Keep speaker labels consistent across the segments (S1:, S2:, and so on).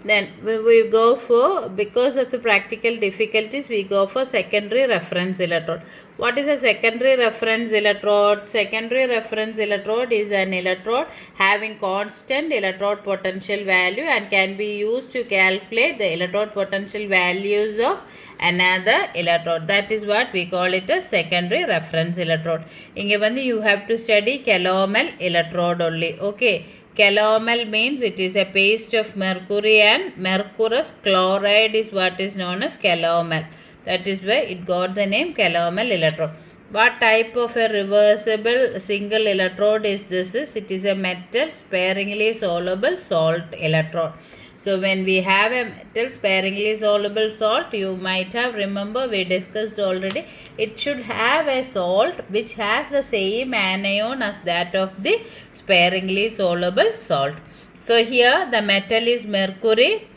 S1: Then we go for, because of the practical difficulties, we go for secondary reference electrode. What is a secondary reference electrode? Secondary reference electrode is an electrode having constant electrode potential value and can be used to calculate the electrode potential values of another electrode. That is what we call it as secondary reference electrode. Inge you have to study calomel electrode only. Okay. Calomel means it is a paste of mercury and mercurous chloride is what is known as calomel. That is why it got the name calomel electrode. What type of a reversible single electrode is this? It is a metal sparingly soluble salt electrode. So when we have a metal sparingly soluble salt, you might have remember we discussed already, it should have a salt which has the same anion as that of the sparingly soluble salt. So here the metal is mercury,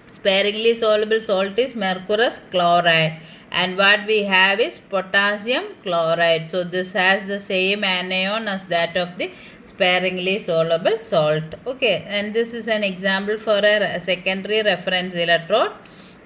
S1: sparingly soluble salt is mercurous chloride, and what we have is potassium chloride. So this has the same anion as that of the sparingly soluble salt. Okay, and this is an example for a secondary reference electrode.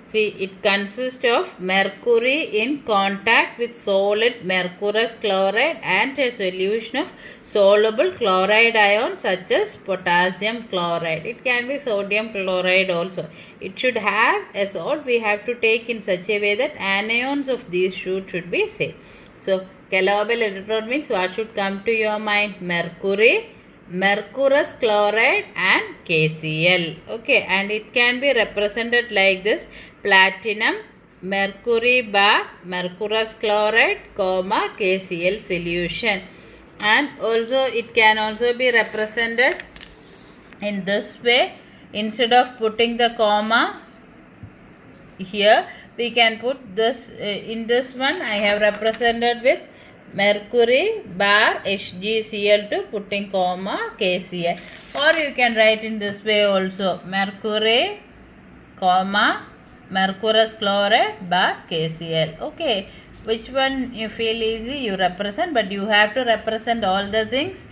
S1: See, it consists of mercury in contact with solid mercurous chloride and a solution of soluble chloride ions such as potassium chloride. It can be sodium chloride also. It should have a salt we have to take in such a way that anions of these should be same. So, calomel electrode means what should come to your mind? Mercury, mercurous chloride and KCl. Okay, and it can be represented like this: platinum, mercury bar, mercurous chloride, comma, KCl solution. And also it can also be represented in this way. Instead of putting the comma here, we can put this in this one I have represented with mercury bar HgCl2 putting comma KCl, or you can write in this way also: mercury comma mercurous chloride bar KCl. Okay, which one you feel easy you represent, but you have to represent all the things: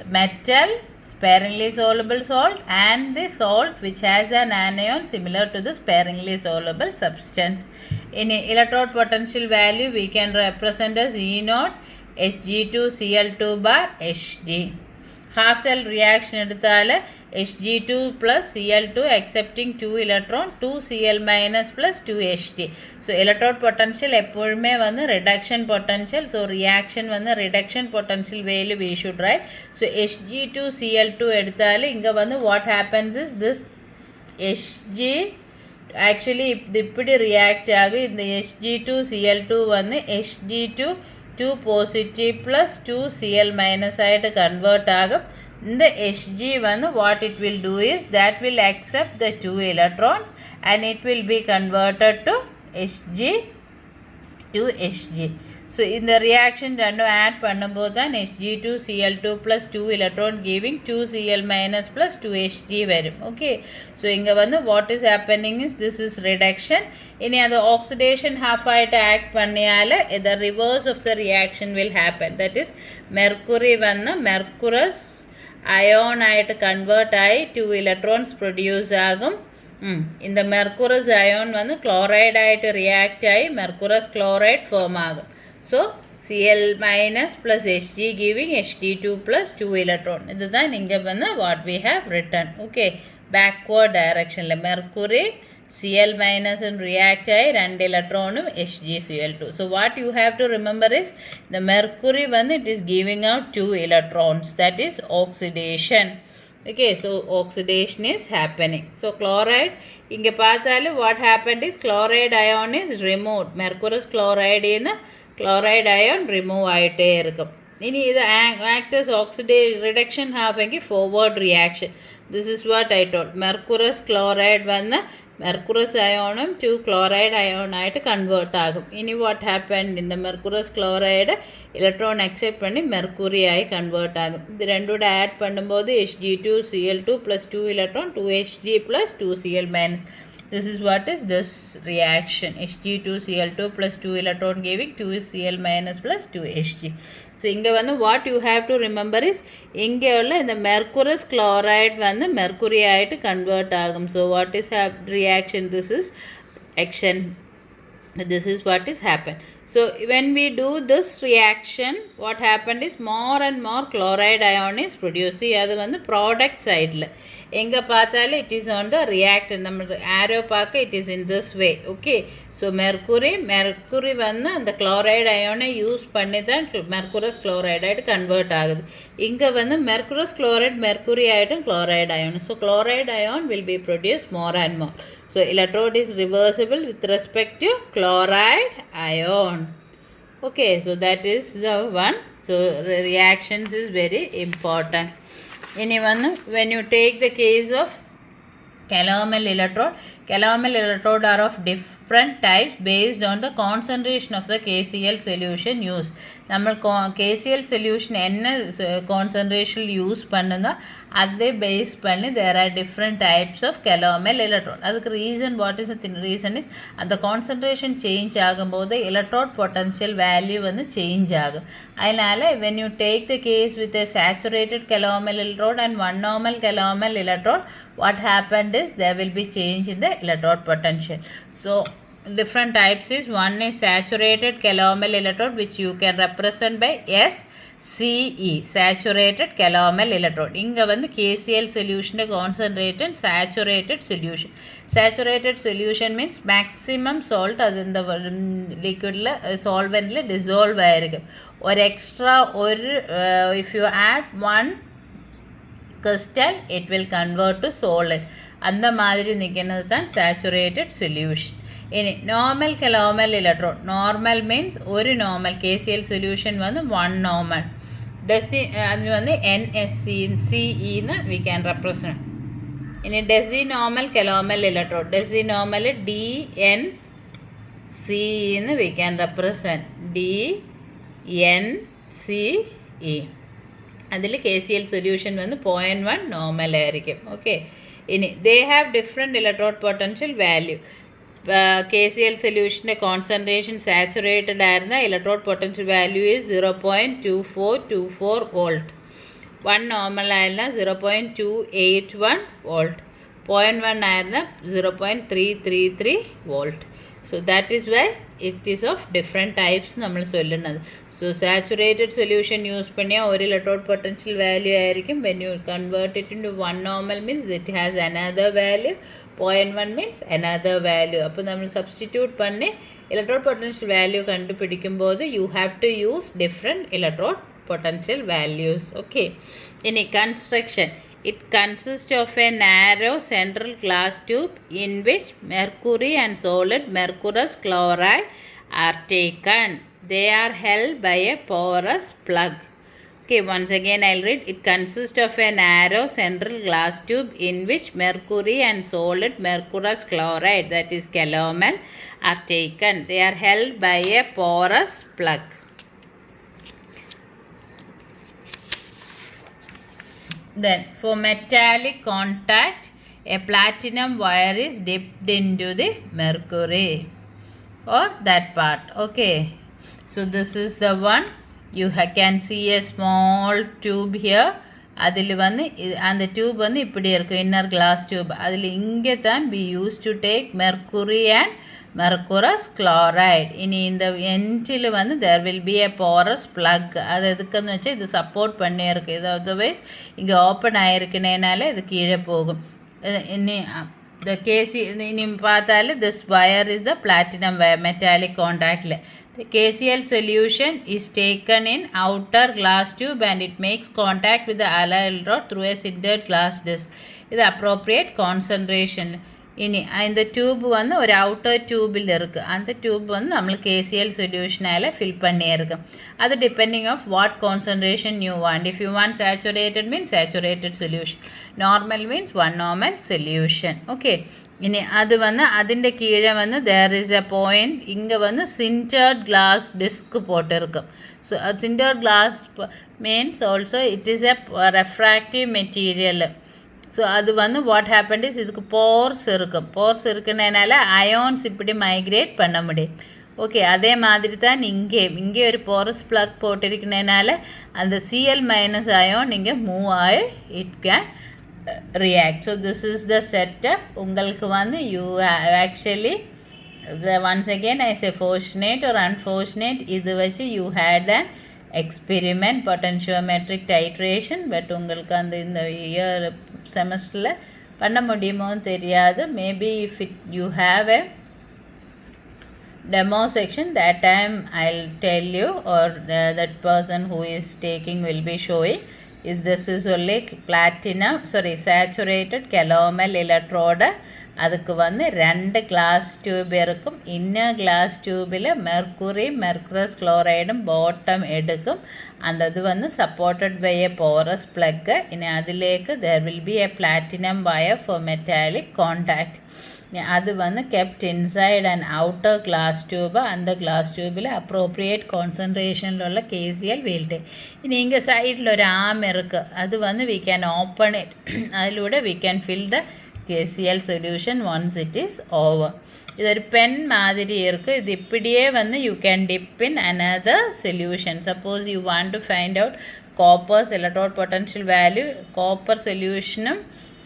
S1: metal, sparingly soluble salt, and the salt which has an anion similar to the sparingly soluble substance. In electrode potential value, we can represent as E0 Hg2Cl2 bar Hg. Half cell reaction எடுத்தால Hg2 plus Cl2 accepting 2 electron, 2 Cl minus plus 2 Hg. So electrode potential எப்பொழுதுமே வந்து reduction potential. So reaction வந்து reduction potential value we should write. So Hg2 Cl2 எடுத்தால இங்க வந்து what happens is this Hg actually இப்படி react ஆகு இந்த Hg2 Cl2 வந்து Hg2 2 positive plus 2 Cl minus ஆயிட்டு convert ஆகும். The Hg வந்து what it will do is that will accept the 2 electrons and it will be converted to Hg to Hg. So in the reaction ரெண்டும் add பண்ணும்போது தான் Hg2 Cl2 plus 2 electron giving 2 Cl minus plus 2 Hg வரும். Okay, so இங்க வந்து what is happening is this is reduction. இனி அது oxidation half ஆயிட்டு act பண்ணியால the reverse of the reaction will happen. That is mercury வந்து mercurous ion ஆயிட்டு convert ஆகி 2 electrons produce ஆகும். இந்த mercurous ion வந்து chloride ஆயிட்டு react ஆகி mercurous chloride form ஆகும். So Cl minus plus Hg giving Hg2 plus 2 electron. இதுதான் இங்க வந்து what we have written. Okay, backward direction mercury Cl minus and react ஆகி 2 electron HgCl2. So what you have to remember is the mercury one it is giving out 2 electrons, that is oxidation. Okay, so oxidation is happening. So chloride இங்க பார்த்தாலே what happened is chloride ion is removed. Mercurous chloride in chloride ion remove ஆயிட்டே இருக்கும். இனி இது act as oxidation reduction half ஆகி forward reaction. This is what I told. Mercurous chloride வந்து mercurous ion 2 chloride ion ஆயிட்டு convert ஆகும். இனி what happened in the mercurous chloride electron accept பண்ணி mercury ஆகி convert ஆகும். இது ரெண்டோட add பண்ணும்போது Hg2 Cl2 plus 2 electron 2 Hg plus 2 Cl minus. This is what is this reaction, Hg2Cl2 plus 2 electron giving 2Cl minus plus 2Hg. So inga vandu what you have to remember is inge ulla the mercurous chloride vandu mercury aayittu convert agum. So what is reaction? This is action. This is what is happened. So when we do this reaction, what happened is more and more chloride ion is produced. See, அது வந்து product side ல எங்க பார்த்தாலும் it is on the reactant. நம்ம arrow பார்க்க it is in this way. Okay. So mercury வந்து அந்த chloride ion use பண்ணி தான் mercurous chloride convert ஆகுது. இங்க வந்து mercurous chloride mercury ஆயிடும் chloride ion. So chloride ion will be produced more and more. So electrode is reversible with respect to chloride ion. Okay, so that is the one. So reactions is very important. Anyone, when you take the case of calomel electrode are of different types based on the concentration of the KCl solution used. നമ്മൾ KCl solution என்ன concentration use பண்ணுதோ அதை base பண்ணி there are different types of calomel electrode. அதுக்கு reason, what is the reason is அந்த concentration change ஆகும்போது electrode potential value வந்து change ஆகும். அதனால when you take the case with a saturated calomel electrode and one normal calomel electrode, what happened is there will be change in the electrode potential. So different types is, one is saturated calomel electrode which you can represent by SCE, saturated calomel electrode. இங்க வந்து KCl solution concentrated saturated solution. Saturated solution means maximum salt அது இந்த liquidல solventல dissolve ஆயிருக்கு. ஒரு extra ஒரு if you add one crystal it will convert to solid. அந்த மாதிரி நிக்கிறது தான் saturated solution. In normal calomel electrode, normal means ஒரு normal KCl solution வந்து one normal. அது வந்து NSCE ன்னு we can represent. In decinormal calomel electrode, decinormal DNCE ன்னு we can represent. DNCE. அதில் KCl solution வந்து 0.1 normal ஆയിരിக்கும். Okay. They have different electrode potential value. KCl solution concentration saturated ஆயிருந்தா electrode potential value is 0.2424 volt. 1 normal ஆயிருந்தா 0.281 volt. 0.1 ஆயிருந்தா 0.333 volt. So that is why it is of different types നമ്മൾ சொல்லுന്നത്. So saturated solution use பண்ணியா ஒரு electrode potential value ஆയിരിக்கும். When you convert it into one normal means it has another value. 0.1 means another value. அப்போ நம்ம substitute பண்ணி electrode potential value கண்டுபிடிக்கும் போது you have to use different electrode potential values. Okay. In a construction, it consists of a narrow central glass tube in which mercury and solid mercurous chloride are taken. They are held by a porous plug. Okay, once again I'll read. It consists of a narrow central glass tube in which mercury and solid mercurous chloride, that is calomel, are taken. They are held by a porous plug. Then for metallic contact, a platinum wire is dipped into the mercury or that part. Okay, so this is the one. You can see a small tube here. அதில் வந்து அந்த tube வந்து இப்படி இருக்கும், inner class tube. அதில் இங்கே தான் we used to take mercury and mercurous chloride. இனி இந்த என்டில் வந்து there will be a porous plug. அது எதுக்குன்னு வச்சு இது சப்போர்ட் பண்ணியிருக்கு. இது அதர்வைஸ் இங்கே ஓப்பன் ஆகிருக்குனேனால இது கீழே போகும். இனி the இனி பார்த்தாலும் this wire is the platinum wire, metallic contactல. The KCl solution is taken in outer glass tube and it makes contact with the alloy electrode through a sintered glass disc. இது appropriate concentration. இனி இந்த tube வந்து ஒரு outer டியூபில் இருக்குது. அந்த tube வந்து நம்மளுக்கு KCl சொல்யூஷனால் fill பண்ணியிருக்கு. அது depending of what concentration you want. If you want saturated means saturated solution, normal means one normal solution. Okay, இனி அது வந்து അതിൻ്റെ கீழே வந்து தேர் இஸ் எ பாயிண்ட். இங்கே வந்து சின்டர்ட் கிளாஸ் டிஸ்க் போட்டிருக்கு. So sintered glass means also it is a refractive material. So அது வந்து வாட் ஹேப்பன் இஸ் இதுக்கு போர்ஸ் இருக்கும். போர்ஸ் இருக்குனால அயான்ஸ் இப்படி மைக்ரேட் பண்ண முடியும். ஓகே, அதே மாதிரி தான் இங்கே ஒரு போரஸ் பிளக் போட்டிருக்கிறனால அந்த Cl மைனஸ் அயான் இங்கே மூவ் ஆகி it can react. So this is the setup. உங்களுக்கு வந்து you actually once again I say fortunate or unfortunate, இது வச்சு you had an experiment potentiometric titration, but உங்களுக்கு அந்த இந்த இயர் செமஸ்டரில் பண்ண முடியுமோன்னு தெரியாது. Maybe if you have a demo section, that time I'll tell you, or that person who is taking will be showing. If this is only saturated calomel electrode, அதுக்கு வந்து 2 class tube இருக்கும். Inner class டியூபில் மெர்க்குரஸ் குளோரைடும் bottom எடுக்கும். அந்த இது வந்து supported by a porous பிளக்கு. இனி அதிலேக்கு there will be a platinum wire for metallic contact. அது வந்து kept inside an outer glass tube. அந்த கிளாஸ் டியூபில் அப்ரோப்ரியேட் கான்சன்ட்ரேஷனில் உள்ள KCl வீல்டு. இனி இங்கே சைடில் ஒரு ஆம் இருக்குது. அது வந்து we can open it. அதிலூടെ we can fill the KCl solution once it is over. இது ஒரு பென் மாதிரி இருக்குது. இது இப்படியே வந்து you can dip in another solution. Suppose you want to find out copper's electrode potential value, copper solutionum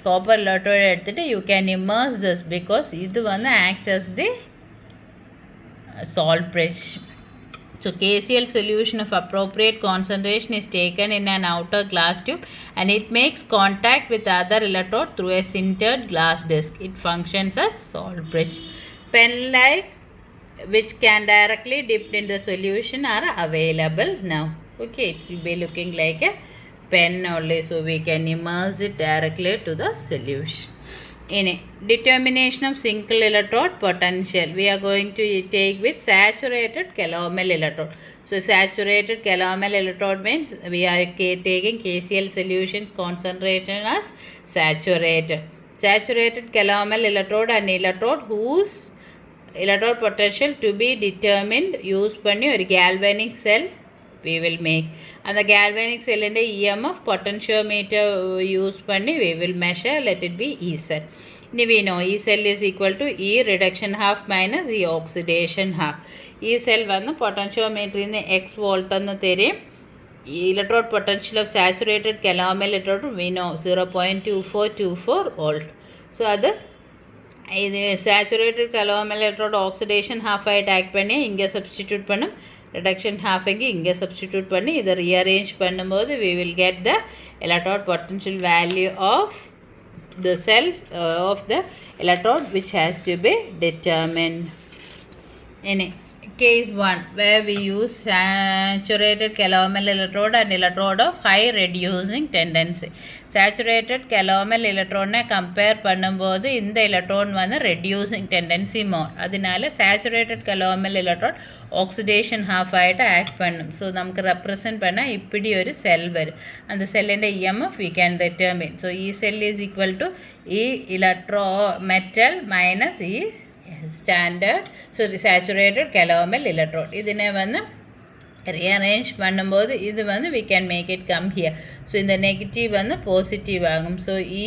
S1: copper electrode எடுத்துட்டு you can immerse this, because இது வந்து act as the salt bridge. So KCl solution of appropriate concentration is taken in an outer glass tube and it makes contact with other electrode through a sintered glass disc. It functions as salt bridge. Pen like which can directly dip in the solution are available now. Okay, it will be looking like a pen only, so we can immerse it directly to the solution. In a determination of single electrode potential, we are going to take with saturated calomel electrode. So saturated calomel electrode means we are taking KCl solutions concentration as saturated. Saturated calomel electrode and electrode whose electrode potential to be determined use பண்ணி ஒரு galvanic cell we will make. அந்த galvanic cell in the EMF potentiometer use பண்ணி we will measure, let it be E cell. Now we know E cell is equal to E reduction half minus E oxidation half. E cell வந்து potentiometer in the X volt anu தெரியும். Electrode potential of saturated calomel electrode we know 0.2424 volt. So அது இது saturated calomel electrode oxidation half ஆகிட்டு act பண்ணி இங்கே substitute பண்ணும், reduction half இங்கே substitute பண்ணி இதை rearrange பண்ணும்போது we will get the electrode potential value of the cell of the electrode which has to be determined. In case 1 where we use saturated calomel electrode and electrode of high reducing tendency. Saturated calomel electrode compare பண்ணும்போது இந்த electrode வந்து reducing tendency more. அதனால saturated calomel electrode oxidation half ஆகிட்டு act பண்ணும். So நமக்கு represent பண்ணால் இப்படி ஒரு செல் வரும். அந்த செல்லின் EMF we can determine. So E cell is equal to E metal minus E standard, so saturated calomel electrode. இதனை வந்து rearrange பண்ணும்போது இது வந்து we can make it come here. So இந்த negative வந்து positive ஆகும். So E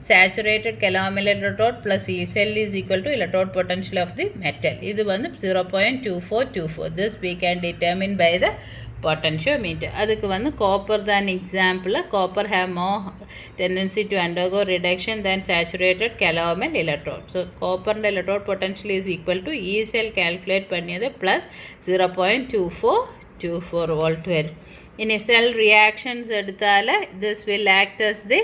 S1: saturated calomel electrode plus E cell is equal to electrode potential of the metal. இது வந்து 0.2424. This we can determine by the potentiometer. அதுக்கு வந்து copper தான் example. Copper have more tendency to undergo reduction than saturated calomel electrode. So copper electrode potential is equal to E cell calculate பண்ணியது plus 0.2424 volt வரும். In a cell reactions எடுத்தால this will act as the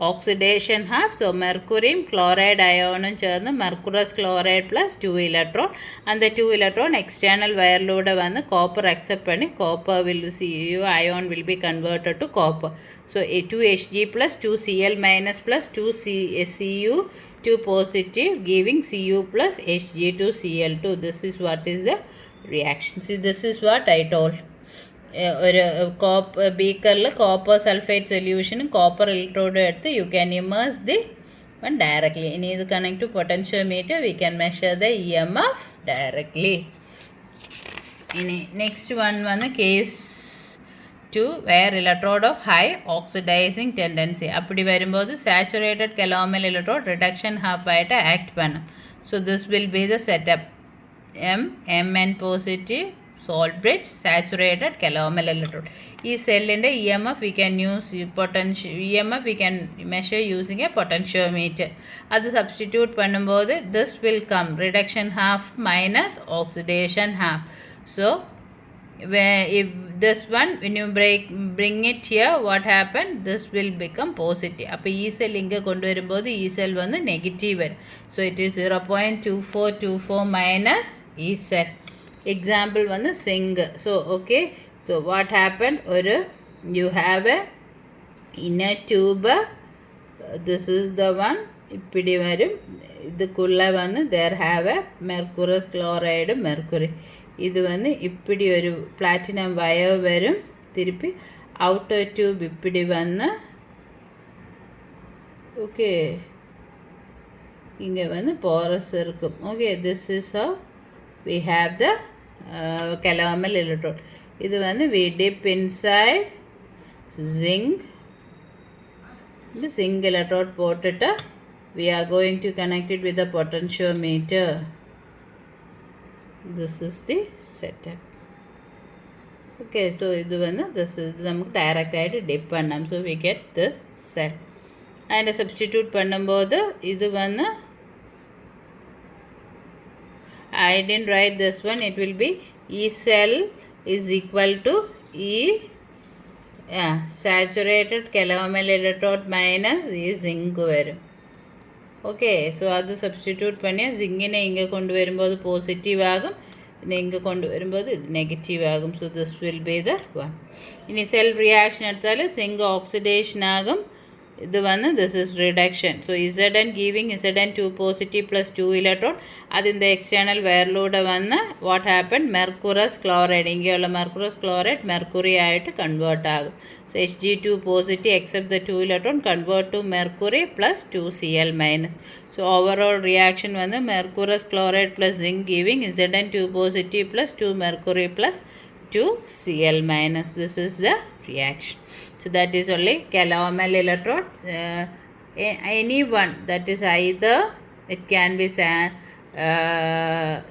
S1: oxidation half. So mercurium chloride ion சேர்ந்து mercurous chloride plus 2 electron. அந்த 2 electron external wire load வந்து copper accept பண்ணி copper will Cu ion will be converted to copper. So 2Hg plus 2Cl minus plus 2Cu 2 positive giving Cu plus Hg2Cl2. This is what is the reaction. See, this is what I told. ഒരു ബീക്കറിൽ copper sulphate സൊല്യൂഷനും copper ഇലക്ട്രോഡും എടുത്ത് you can immerse the one directly. ഇനി ഇത് connect to potentiometer we can measure the EMF directly. ഇനി next one വന്ന് case to where electrode of high oxidizing tendency. அப்படி வரும்போது saturated calomel electrode reduction half ஆயிட்டு act பண்ணும். So this will be the setup. Mn positive salt bridge saturated calomel electrode. ഈ സെല്ലിൻ്റെ EMF we can use EMF we can measure using a potentiometer. അത് substitute பண்ணும்போது this will come reduction half minus oxidation half. So if this one when you bring it here, what happened, this will become positive. அப்போ E cell இங்கே கொண்டு வரும்போது E cell வந்து negative வரும். So it is 0.2424 minus E cell. Example வந்து zinc. So okay, so what happened, you have a inner tube, this is the one, இப்படி வரும், இதுக்குள்ள வந்து there have a mercurous chloride mercury. இது வந்து இப்படி ஒரு platinum wire வரும், திருப்பி outer tube இப்படி வந்து okay இங்கே வந்து porous இருக்கும். Okay, this is how we have the calomel electrode. இது வந்து we dip inside zinc. இந்த zinc electrode போட்டுட்டு we are going to connect it with the potentiometer. This is the setup. Okay, so இது வந்து this is நமக்கு direct ஆகிட்டு dip பண்ணலாம். So we get this cell. And substitute பண்ணும்போது இது வந்து I didn't write this one. It will be E cell is equal to E saturated calomel electrode minus E zinc வரும். Okay, so அது substitute பண்ணி zinc-னை இங்கே கொண்டு வரும்போது positive ஆகும், இங்கே கொண்டு வரும்போது இது negative ஆகும். So this will be the one. இனி cell reaction எடுத்தால் zinc oxidation ஆகும், இது வந்து this is reduction. So Zn giving Zn2 positive plus 2 electron. அது இந்த external wear load வந்து what happened, mercurous chloride, இங்கே உள்ள mercurous chloride mercury ஆகிட்டு convert ஆகும். So Hg2 positive except the 2 electron convert to mercury plus 2Cl minus. So overall reaction வந்து mercurous chloride plus zinc giving Zn2 positive plus 2 mercury plus 2Cl minus. This is the reaction. So that is only calomel electrode. Any one, that is either it can be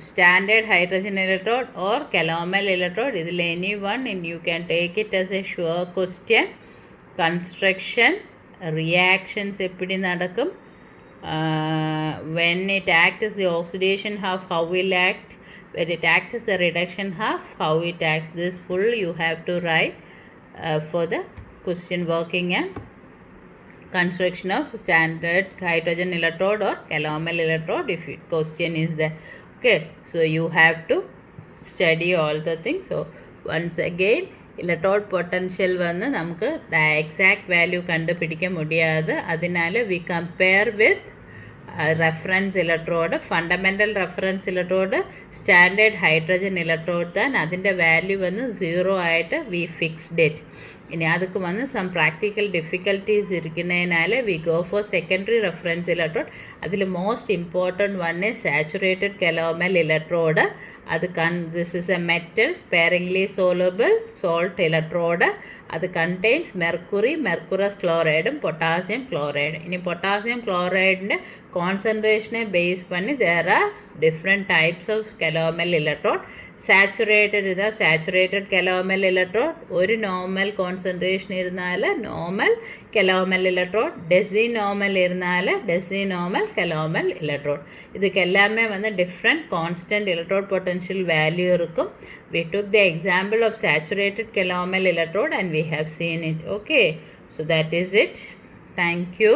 S1: standard hydrogen electrode or calomel electrode. This is any one and you can take it as a sure question. Construction, reactions eppadi nadakkum, when it acts as the oxidation half, how will act, when it acts as a reduction half, how it acts. This full you have to write for the question working and construction of standard hydrogen electrode or calomel electrode if it question is there. Okay, so you have to study all the things. So once again, electrode potential வந்து நமக்கு exact value கண்டுபிடிக்க முடியாது, அதனால we compare with reference electrode, fundamental reference electrode, standard hydrogen electrode தான், അതിൻ്റെ value வந்து 0 ஆகிட்டு we fixed it. இனி அதுக்கு வந்து some practical difficulties இருக்கிறதுனால we go for secondary reference electrode. அதில் most important one is saturated calomel electrode. அது this is a metal sparingly soluble salt electrode. அது contains mercury, mercurous chloride, potassium chloride. இனி potassium chloride concentration base பண்ணி there are different types of calomel electrode. Saturated is the saturated calomel electrode. ஒரு normal concentration இருந்தால normal calomel electrode, decinormal இருந்தால decinormal calomel electrode. இதுக்கு எல்லாமே வந்து different constant electrode potential value இருக்கும். We took the example of saturated calomel electrode and we have seen it. Okay, so that is it. Thank you.